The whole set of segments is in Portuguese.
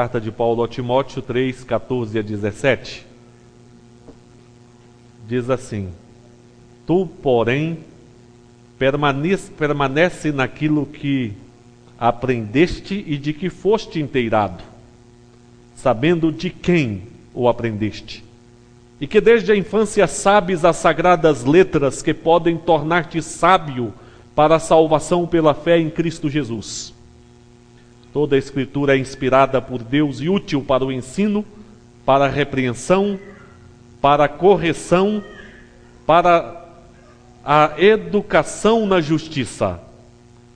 carta de Paulo a Timóteo 3, 14 a 17. Diz assim: tu, porém, permanece naquilo que aprendeste e de que foste inteirado, sabendo de quem o aprendeste, e que desde a infância sabes as sagradas letras que podem tornar-te sábio para a salvação pela fé em Cristo Jesus. Toda a Escritura é inspirada por Deus e útil para o ensino, para a repreensão, para a correção, para a educação na justiça,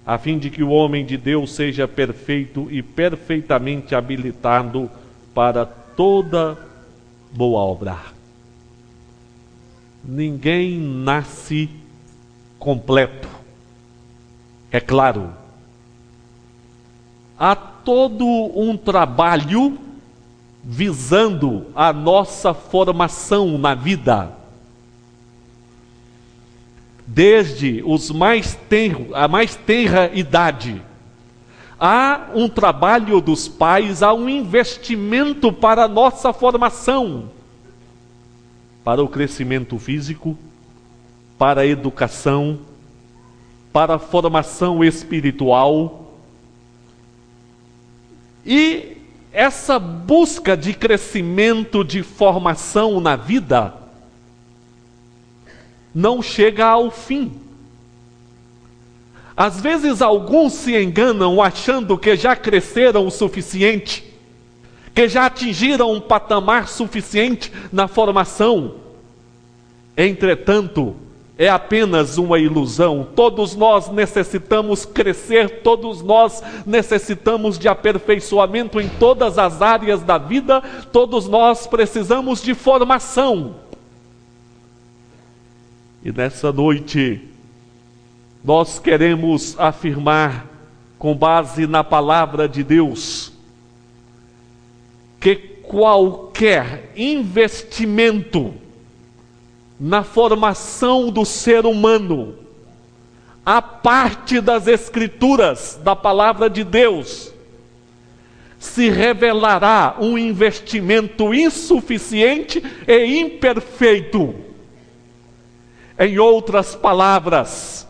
a fim de que o homem de Deus seja perfeito e perfeitamente habilitado para toda boa obra. Ninguém nasce completo, é claro. Há todo um trabalho visando a nossa formação na vida. Desde a mais tenra idade, há um trabalho dos pais, há um investimento para a nossa formação, para o crescimento físico, para a educação, para a formação espiritual. E essa busca de crescimento, de formação na vida, não chega ao fim. Às vezes alguns se enganam achando que já cresceram o suficiente, que já atingiram um patamar suficiente na formação. Entretanto, é apenas uma ilusão. Todos nós necessitamos crescer, todos nós necessitamos de aperfeiçoamento em todas as áreas da vida, todos nós precisamos de formação. E nessa noite, nós queremos afirmar, com base na palavra de Deus, que qualquer investimento na formação do ser humano, a parte das Escrituras, da palavra de Deus, se revelará um investimento insuficiente e imperfeito. Em outras palavras,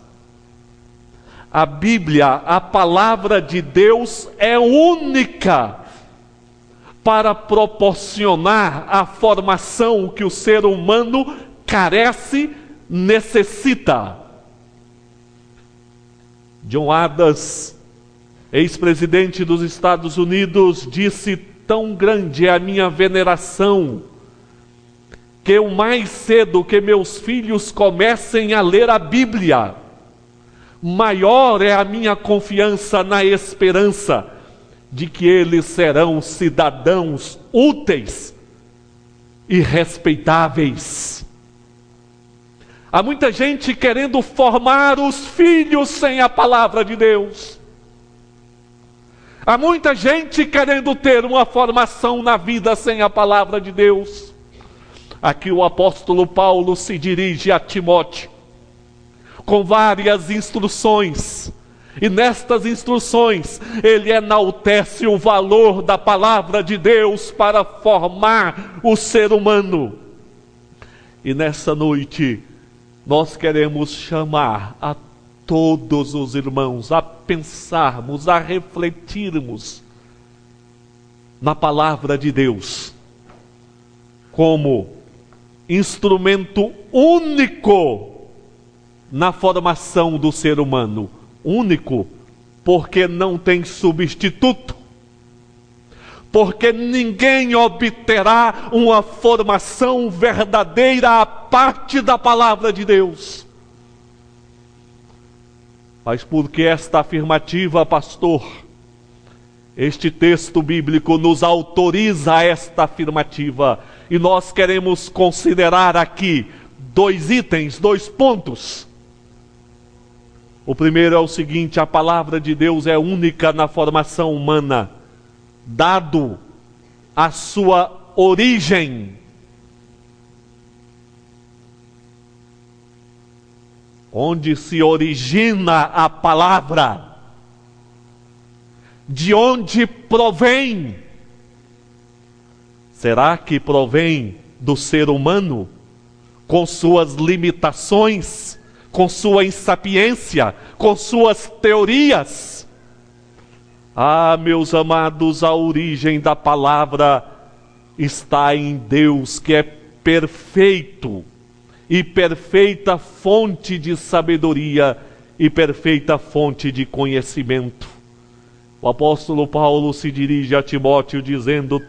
a Bíblia, a palavra de Deus, é única para proporcionar a formação que o ser humano carece, necessita. John Adams, ex-presidente dos Estados Unidos, disse: tão grande é a minha veneração, que o mais cedo que meus filhos comecem a ler a Bíblia, maior é a minha confiança na esperança de que eles serão cidadãos úteis e respeitáveis. Há muita gente querendo formar os filhos sem a palavra de Deus. Há muita gente querendo ter uma formação na vida sem a palavra de Deus. Aqui o apóstolo Paulo se dirige a Timóteo com várias instruções, e nestas instruções ele enaltece o valor da palavra de Deus para formar o ser humano. E nessa noite nós queremos chamar a todos os irmãos a pensarmos, a refletirmos na palavra de Deus como instrumento único na formação do ser humano. Único porque não tem substituto, porque ninguém obterá uma formação verdadeira à parte da palavra de Deus. Mas por que esta afirmativa, pastor? Este texto bíblico nos autoriza esta afirmativa, e nós queremos considerar aqui 2 itens, 2 pontos. O primeiro é o seguinte: a palavra de Deus é única na formação humana, dado a sua origem. Onde se origina a palavra, de onde provém Será que provém do ser humano, com suas limitações, com sua insapiência, com suas teorias? Ah, meus amados, a origem da palavra está em Deus, que é perfeito, e perfeita fonte de sabedoria, e perfeita fonte de conhecimento. O apóstolo Paulo se dirige a Timóteo dizendo: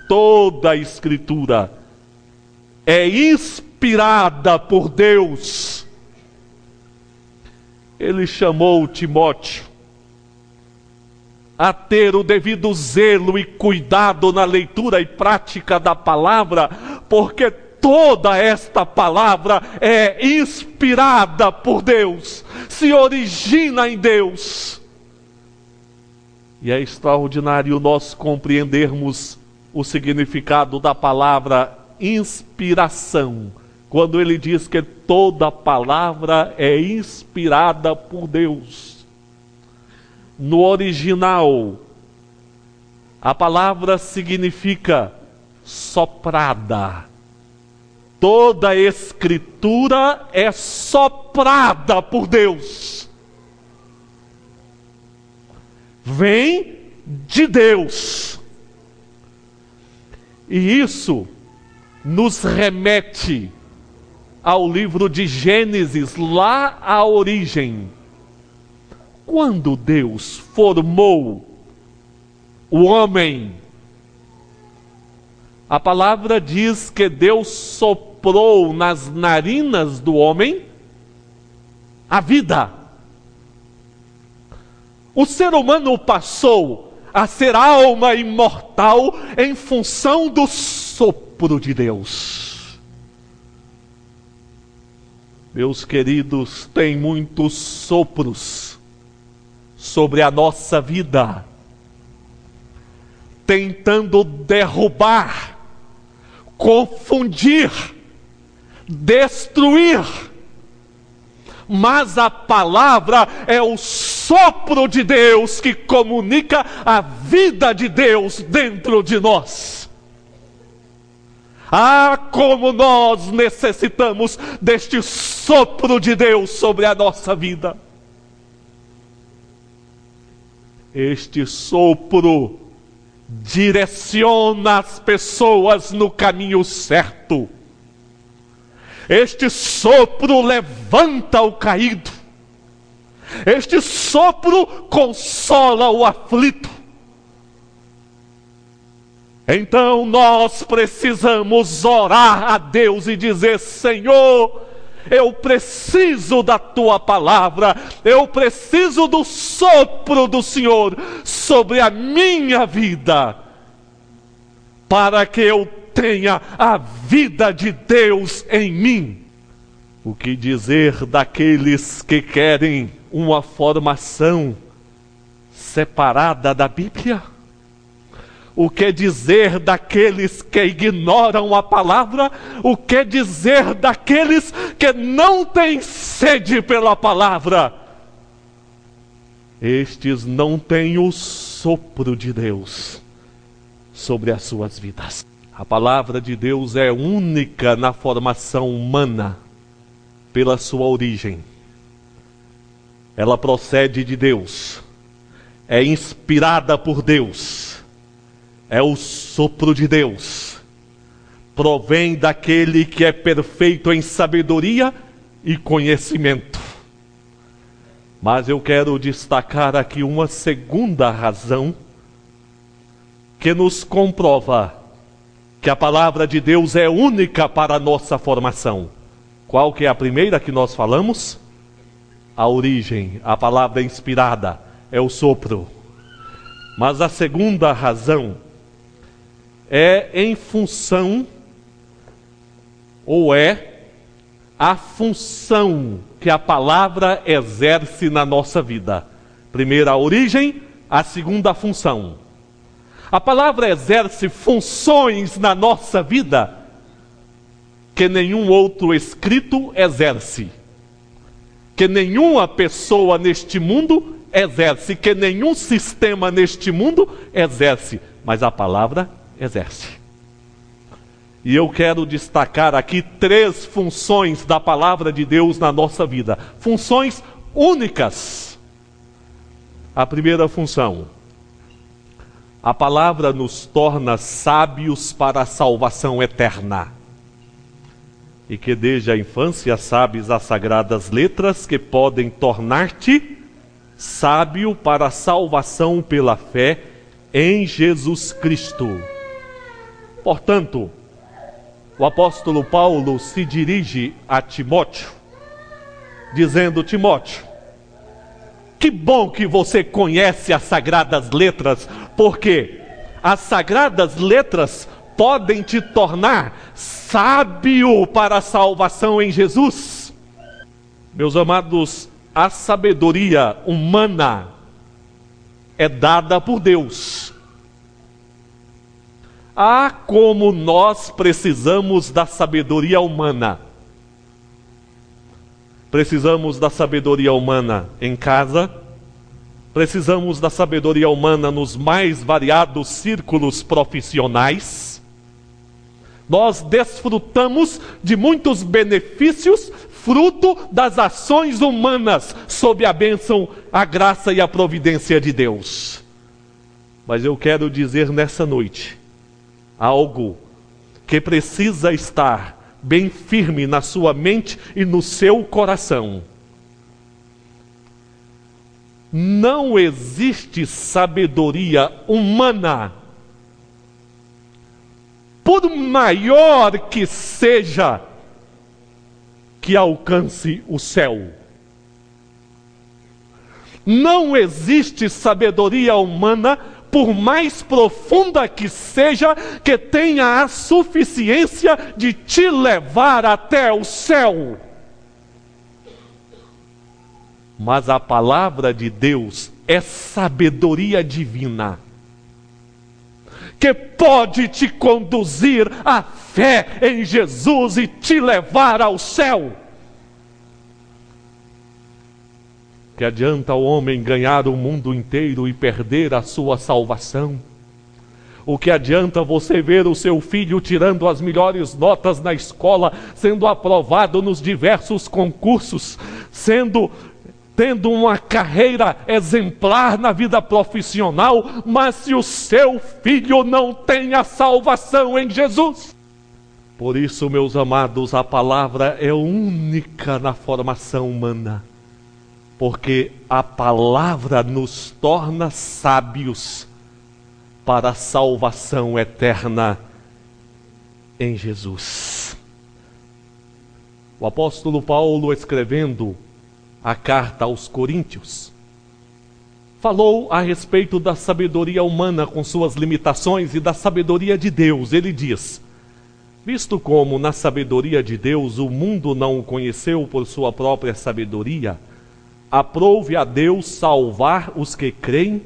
toda a Escritura é inspirada por Deus. Ele chamou Timóteo a ter o devido zelo e cuidado na leitura e prática da palavra, porque toda esta palavra é inspirada por Deus, se origina em Deus. E é extraordinário nós compreendermos o significado da palavra inspiração, quando ele diz que toda palavra é inspirada por Deus. No original, a palavra significa soprada. Toda a Escritura é soprada por Deus. Vem de Deus. E isso nos remete ao livro de Gênesis, lá à origem. Quando Deus formou o homem, a palavra diz que Deus soprou nas narinas do homem a vida. O ser humano passou a ser alma imortal em função do sopro de Deus. Meus queridos, tem muitos sopros sobre a nossa vida, tentando derrubar, confundir, destruir. Mas a palavra é o sopro de Deus que comunica a vida de Deus dentro de nós. Ah, como nós necessitamos deste sopro de Deus sobre a nossa vida. Este sopro direciona as pessoas no caminho certo. Este sopro levanta o caído. Este sopro consola o aflito. Então nós precisamos orar a Deus e dizer: Senhor, eu preciso da Tua palavra, eu preciso do sopro do Senhor sobre a minha vida, para que eu tenha a vida de Deus em mim. O que dizer daqueles que querem uma formação separada da Bíblia? O que dizer daqueles que ignoram a palavra? O que dizer daqueles que não têm sede pela palavra? Estes não têm o sopro de Deus sobre as suas vidas. A palavra de Deus é única na formação humana, pela sua origem. Ela procede de Deus, é inspirada por Deus, é o sopro de Deus, provém daquele que é perfeito em sabedoria e conhecimento. Mas eu quero destacar aqui uma segunda razão que nos comprova que a palavra de Deus é única para a nossa formação. Qual que é a primeira que nós falamos? A origem, a palavra inspirada, é o sopro. Mas a segunda razão é em função, ou é a função que a palavra exerce na nossa vida. Primeira, a origem, a segunda, a função. A palavra exerce funções na nossa vida que nenhum outro escrito exerce, que nenhuma pessoa neste mundo exerce, que nenhum sistema neste mundo exerce, mas a palavra exerce. E eu quero destacar aqui 3 funções da palavra de Deus na nossa vida. Funções únicas. A primeira função: a palavra nos torna sábios para a salvação eterna. E que desde a infância sabes as sagradas letras que podem tornar-te sábio para a salvação pela fé em Jesus Cristo. Portanto, o apóstolo Paulo se dirige a Timóteo, dizendo: Timóteo, que bom que você conhece as sagradas letras, porque as sagradas letras podem te tornar sábio para a salvação em Jesus. Meus amados, a sabedoria humana é dada por Deus. Ah, como nós precisamos da sabedoria humana. Precisamos da sabedoria humana em casa, precisamos da sabedoria humana nos mais variados círculos profissionais. Nós desfrutamos de muitos benefícios, fruto das ações humanas, sob a bênção, a graça e a providência de Deus. Mas eu quero dizer nessa noite algo que precisa estar bem firme na sua mente e no seu coração. Não existe sabedoria humana, por maior que seja, que alcance o céu. Não existe sabedoria humana, por mais profunda que seja, que tenha a suficiência de te levar até o céu. Mas a palavra de Deus é sabedoria divina, que pode te conduzir à fé em Jesus e te levar ao céu. Que adianta o homem ganhar o mundo inteiro e perder a sua salvação? O que adianta você ver o seu filho tirando as melhores notas na escola, sendo aprovado nos diversos concursos, tendo uma carreira exemplar na vida profissional, mas se o seu filho não tem a salvação em Jesus? Por isso, meus amados, a palavra é única na formação humana, porque a palavra nos torna sábios para a salvação eterna em Jesus. O apóstolo Paulo, escrevendo a carta aos Coríntios, falou a respeito da sabedoria humana com suas limitações e da sabedoria de Deus. Ele diz: visto como na sabedoria de Deus o mundo não o conheceu por sua própria sabedoria, aprove a Deus salvar os que creem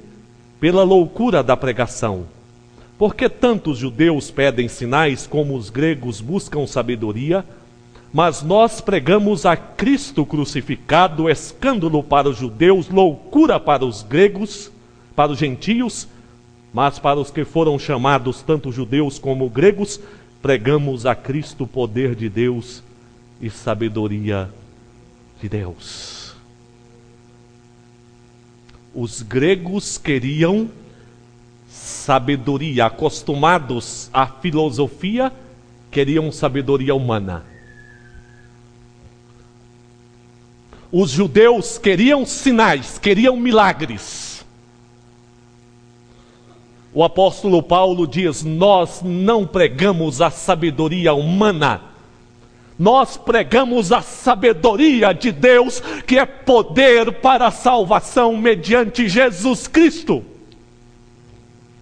pela loucura da pregação. Porque tanto os judeus pedem sinais como os gregos buscam sabedoria, mas nós pregamos a Cristo crucificado, escândalo para os judeus, loucura para os gregos, para os gentios, mas para os que foram chamados, tanto judeus como gregos, pregamos a Cristo poder de Deus e sabedoria de Deus. Os gregos queriam sabedoria, acostumados à filosofia, queriam sabedoria humana. Os judeus queriam sinais, queriam milagres. O apóstolo Paulo diz: nós não pregamos a sabedoria humana, nós pregamos a sabedoria de Deus, que é poder para a salvação mediante Jesus Cristo.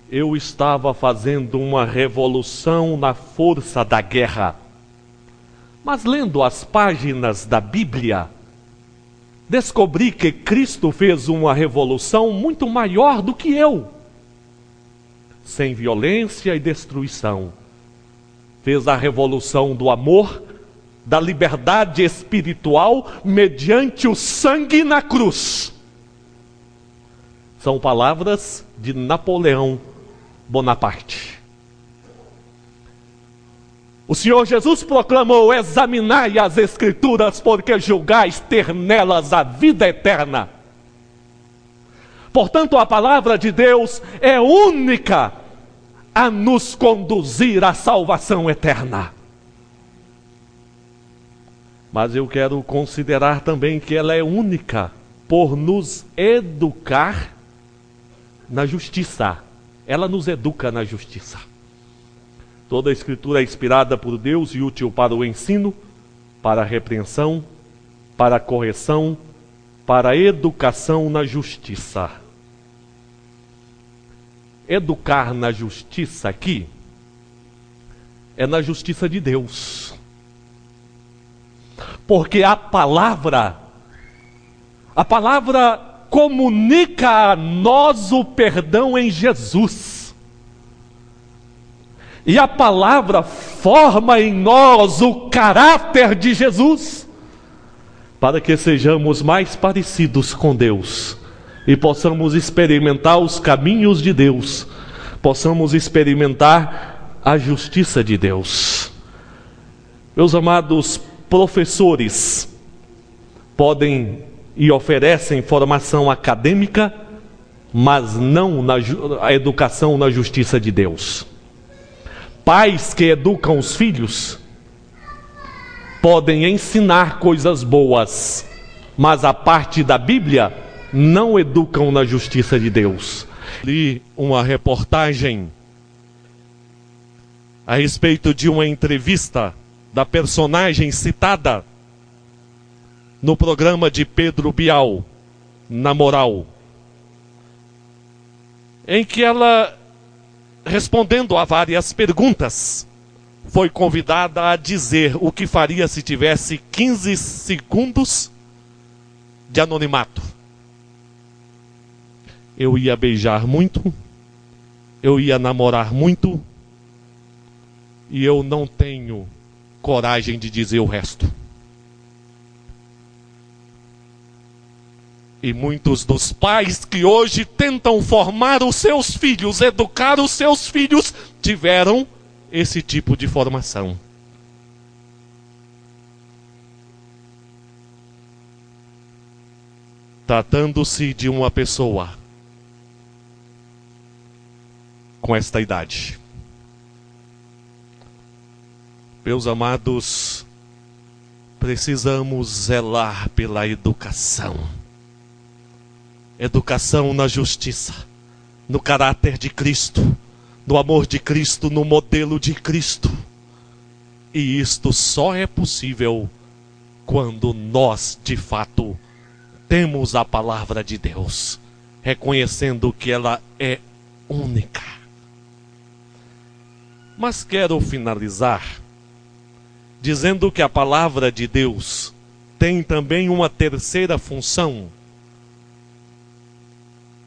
Eu estava fazendo uma revolução na força da guerra, mas lendo as páginas da Bíblia, descobri que Cristo fez uma revolução muito maior do que eu, sem violência e destruição. Fez a revolução do amor, da liberdade espiritual, mediante o sangue na cruz. São palavras de Napoleão Bonaparte. O Senhor Jesus proclamou: examinai as Escrituras, porque julgais ter nelas a vida eterna. Portanto, a palavra de Deus é única a nos conduzir à salvação eterna. Mas eu quero considerar também que ela é única por nos educar na justiça. Ela nos educa na justiça. Toda a Escritura é inspirada por Deus e útil para o ensino, para a repreensão, para a correção, para a educação na justiça. Educar na justiça aqui é na justiça de Deus. Porque a palavra comunica a nós o perdão em Jesus. E a palavra forma em nós o caráter de Jesus, para que sejamos mais parecidos com Deus e possamos experimentar os caminhos de Deus, possamos experimentar a justiça de Deus. Meus amados, professores podem e oferecem formação acadêmica, mas não a educação na justiça de Deus. Pais que educam os filhos podem ensinar coisas boas, mas a parte da Bíblia não educam na justiça de Deus. Li uma reportagem a respeito de uma entrevista da personagem citada no programa de Pedro Bial, Na Moral, em que ela, respondendo a várias perguntas, foi convidada a dizer o que faria se tivesse 15 segundos de anonimato. Eu ia beijar muito, eu ia namorar muito, e eu não tenho coragem de dizer o resto. E muitos dos pais que hoje tentam formar os seus filhos, educar os seus filhos, tiveram esse tipo de formação. Tratando-se de uma pessoa com esta idade. Meus amados, precisamos zelar pela educação. Educação na justiça, no caráter de Cristo, no amor de Cristo, no modelo de Cristo. E isto só é possível quando nós, de fato, temos a palavra de Deus, reconhecendo que ela é única. Mas quero finalizar dizendo que a palavra de Deus tem também uma terceira função.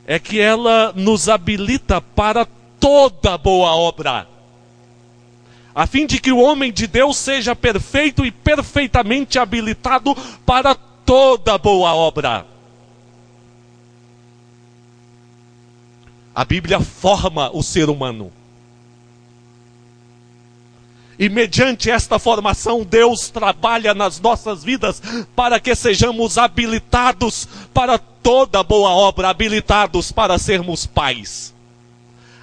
É que ela nos habilita para toda boa obra, a fim de que o homem de Deus seja perfeito e perfeitamente habilitado para toda boa obra. A Bíblia forma o ser humano. E mediante esta formação, Deus trabalha nas nossas vidas para que sejamos habilitados para toda boa obra, habilitados para sermos pais,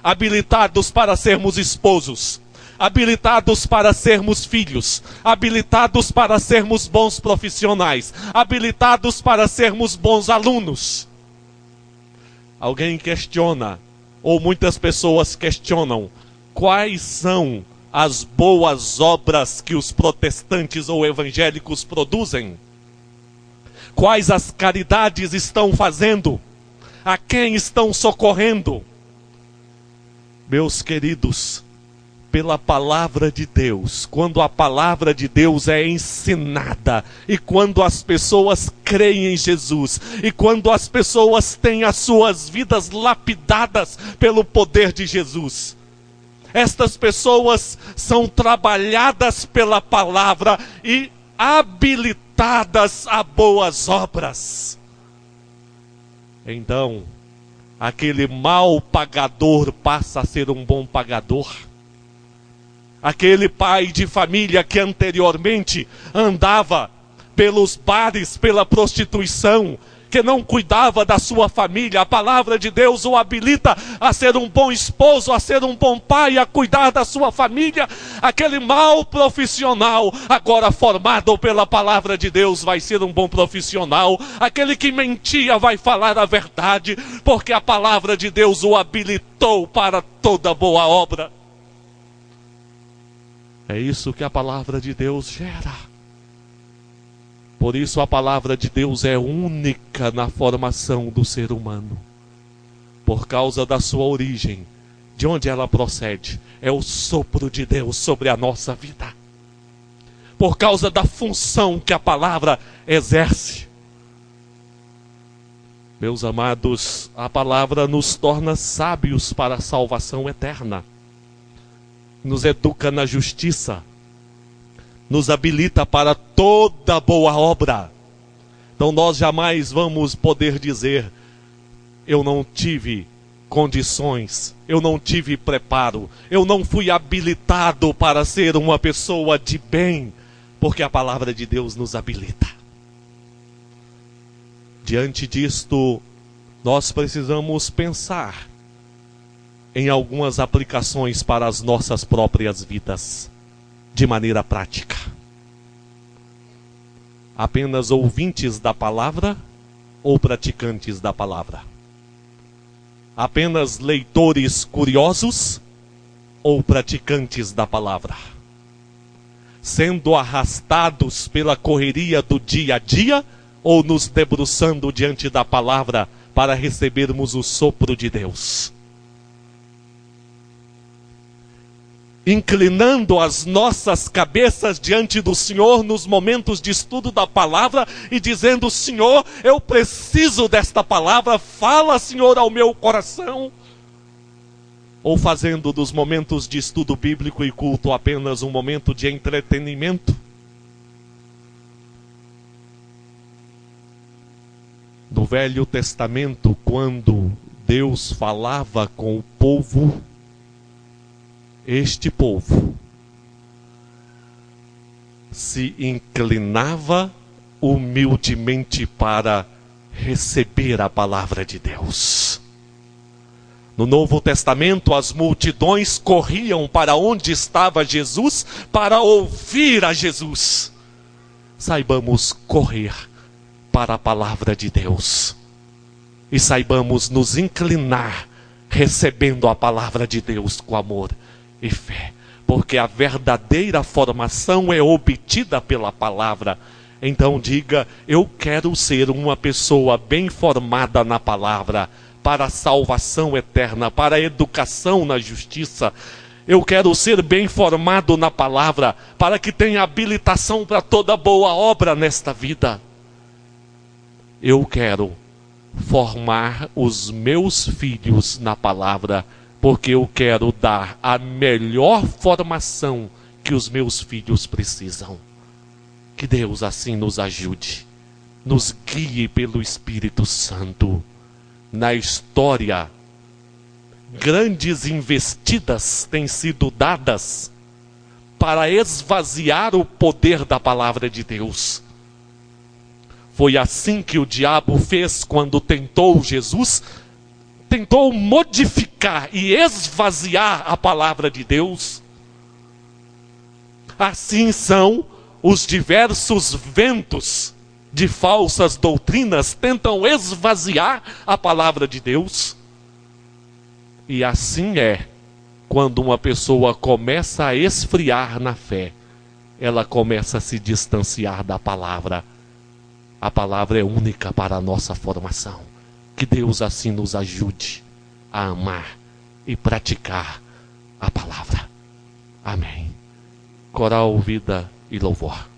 habilitados para sermos esposos, habilitados para sermos filhos, habilitados para sermos bons profissionais, habilitados para sermos bons alunos. Alguém questiona, ou muitas pessoas questionam, quais são as boas obras que os protestantes ou evangélicos produzem? Quais as caridades estão fazendo? A quem estão socorrendo? Meus queridos, pela palavra de Deus, quando a palavra de Deus é ensinada, e quando as pessoas creem em Jesus, e quando as pessoas têm as suas vidas lapidadas pelo poder de Jesus, estas pessoas são trabalhadas pela palavra e habilitadas a boas obras. Então, aquele mau pagador passa a ser um bom pagador. Aquele pai de família que anteriormente andava pelos bares, pela prostituição, que não cuidava da sua família, a palavra de Deus o habilita a ser um bom esposo, a ser um bom pai, a cuidar da sua família. Aquele mau profissional, agora formado pela palavra de Deus, vai ser um bom profissional. Aquele que mentia vai falar a verdade, porque a palavra de Deus o habilitou para toda boa obra. É isso que a palavra de Deus gera. Por isso a palavra de Deus é única na formação do ser humano. Por causa da sua origem, de onde ela procede, é o sopro de Deus sobre a nossa vida. Por causa da função que a palavra exerce. Meus amados, a palavra nos torna sábios para a salvação eterna. Nos educa na justiça. Nos habilita para toda boa obra. Então nós jamais vamos poder dizer: eu não tive condições, eu não tive preparo, eu não fui habilitado para ser uma pessoa de bem, porque a palavra de Deus nos habilita. Diante disto, nós precisamos pensar em algumas aplicações para as nossas próprias vidas. De maneira prática. Apenas ouvintes da palavra ou praticantes da palavra? Apenas leitores curiosos ou praticantes da palavra? Sendo arrastados pela correria do dia a dia ou nos debruçando diante da palavra para recebermos o sopro de Deus? Inclinando as nossas cabeças diante do Senhor nos momentos de estudo da palavra e dizendo: Senhor, eu preciso desta palavra, fala, Senhor, ao meu coração. Ou fazendo dos momentos de estudo bíblico e culto apenas um momento de entretenimento? No Velho Testamento, quando Deus falava com o povo, este povo se inclinava humildemente para receber a palavra de Deus. No Novo Testamento, as multidões corriam para onde estava Jesus para ouvir a Jesus. Saibamos correr para a palavra de Deus e saibamos nos inclinar recebendo a palavra de Deus com amor e fé, porque a verdadeira formação é obtida pela palavra. Então diga: eu quero ser uma pessoa bem formada na palavra, para a salvação eterna, para a educação na justiça. Eu quero ser bem formado na palavra, para que tenha habilitação para toda boa obra nesta vida. Eu quero formar os meus filhos na palavra, porque eu quero dar a melhor formação que os meus filhos precisam. Que Deus assim nos ajude, nos guie pelo Espírito Santo. Na história, grandes investidas têm sido dadas para esvaziar o poder da palavra de Deus. Foi assim que o diabo fez quando tentou Jesus, tentou modificar e esvaziar a palavra de Deus. Assim são os diversos ventos de falsas doutrinas, tentam esvaziar a palavra de Deus. E assim é, quando uma pessoa começa a esfriar na fé, ela começa a se distanciar da palavra. A palavra é única para a nossa formação. Que Deus assim nos ajude a amar e praticar a palavra. Amém. Coral, vida e louvor.